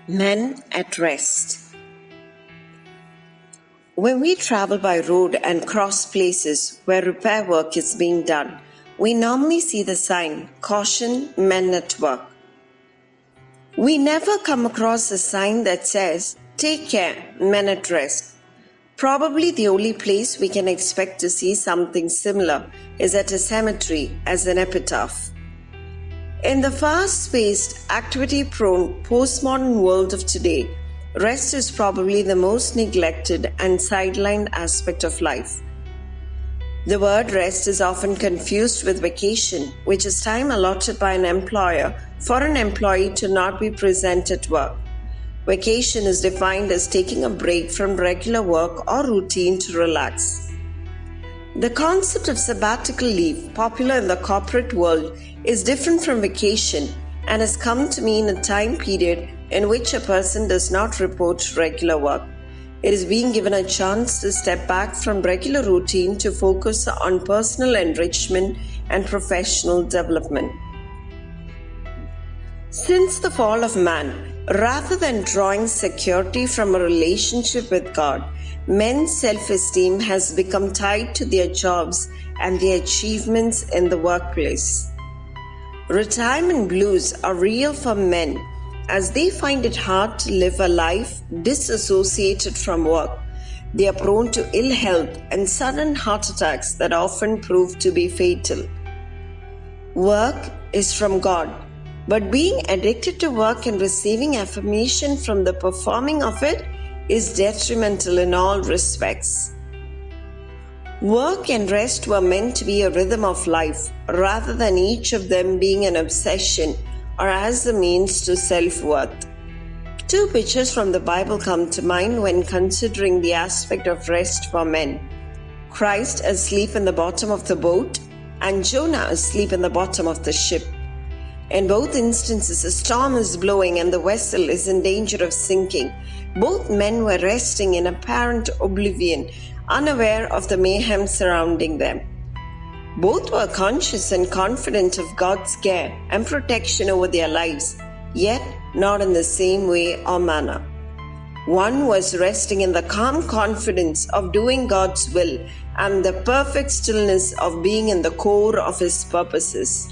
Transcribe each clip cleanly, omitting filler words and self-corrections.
Men at rest. When we travel by road and cross places where repair work is being done, we normally see the sign, "Caution, men at work." We never come across a sign that says, "Take care, men at rest." Probably the only place we can expect to see something similar is at a cemetery as an epitaph. In the fast-paced, activity-prone, postmodern world of today, rest is probably the most neglected and sidelined aspect of life. The word rest is often confused with vacation, which is time allotted by an employer for an employee to not be present at work. Vacation is defined as taking a break from regular work or routine to relax. The concept of sabbatical leave, popular in the corporate world, is different from vacation and has come to mean a time period in which a person does not report regular work. It is being given a chance to step back from regular routine to focus on personal enrichment and professional development. Since the fall of man, rather than drawing security from a relationship with God, men's self-esteem has become tied to their jobs and their achievements in the workplace. Retirement blues are real for men as they find it hard to live a life disassociated from work. They are prone to ill health and sudden heart attacks that often prove to be fatal. Work is from God, but being addicted to work and receiving affirmation from the performing of it is detrimental in all respects. Work and rest were meant to be a rhythm of life rather than each of them being an obsession or as a means to self-worth. Two pictures from the Bible come to mind when considering the aspect of rest for men: Christ asleep in the bottom of the boat and Jonah asleep in the bottom of the ship. In both instances, a storm is blowing and the vessel is in danger of sinking. Both men were resting in apparent oblivion, unaware of the mayhem surrounding them. Both were conscious and confident of God's care and protection over their lives, yet not in the same way or manner. One was resting in the calm confidence of doing God's will and the perfect stillness of being in the core of His purposes.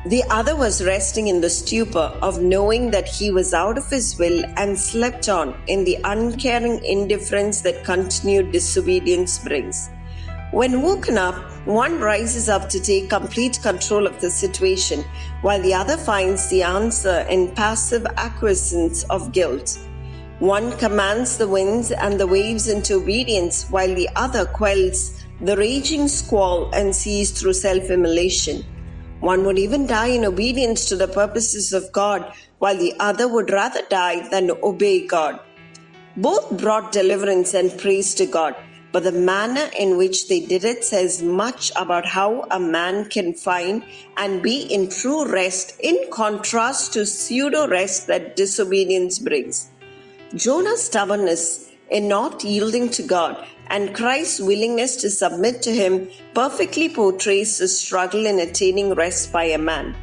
The other was resting in the stupor of knowing that he was out of his will and slept on in the uncaring indifference that continued disobedience brings. When woken up, one rises up to take complete control of the situation, while the other finds the answer in passive acquiescence of guilt. One commands the winds and the waves into obedience, while the other quells the raging squall and sees through self-immolation. One would even die in obedience to the purposes of God, while the other would rather die than obey God. Both brought deliverance and praise to God, but the manner in which they did it says much about how a man can find and be in true rest in contrast to pseudo-rest that disobedience brings. Jonah's stubbornness in not yielding to God and Christ's willingness to submit to Him perfectly portrays the struggle in attaining rest by a man.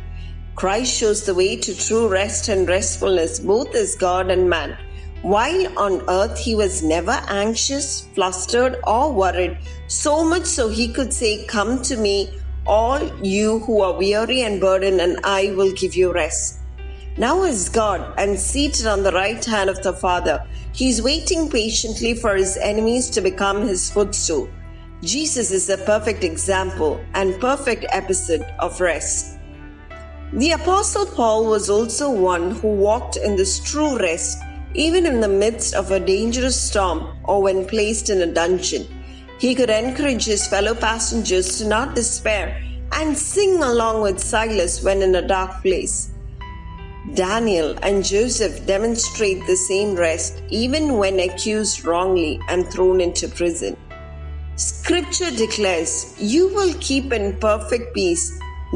Christ shows the way to true rest and restfulness both as God and man. While on earth He was never anxious, flustered or worried, so much so He could say, "Come to me, all you who are weary and burdened, and I will give you rest." Now as God and seated on the right hand of the Father, He is waiting patiently for His enemies to become His footstool. Jesus is a perfect example and perfect episode of rest. The Apostle Paul was also one who walked in this true rest, even in the midst of a dangerous storm or when placed in a dungeon. He could encourage his fellow passengers to not despair and sing along with Silas when in a dark place. Daniel and Joseph demonstrate the same rest even when accused wrongly and thrown into prison. Scripture declares, "You will keep in perfect peace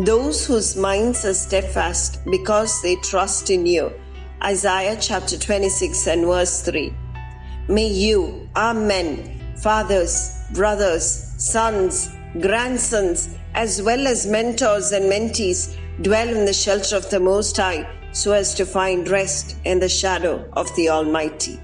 those whose minds are steadfast because they trust in you." Isaiah chapter 26 and verse 3. May you, our men, fathers, brothers, sons, grandsons, as well as mentors and mentees, dwell in the shelter of the Most High, so as to find rest in the shadow of the Almighty.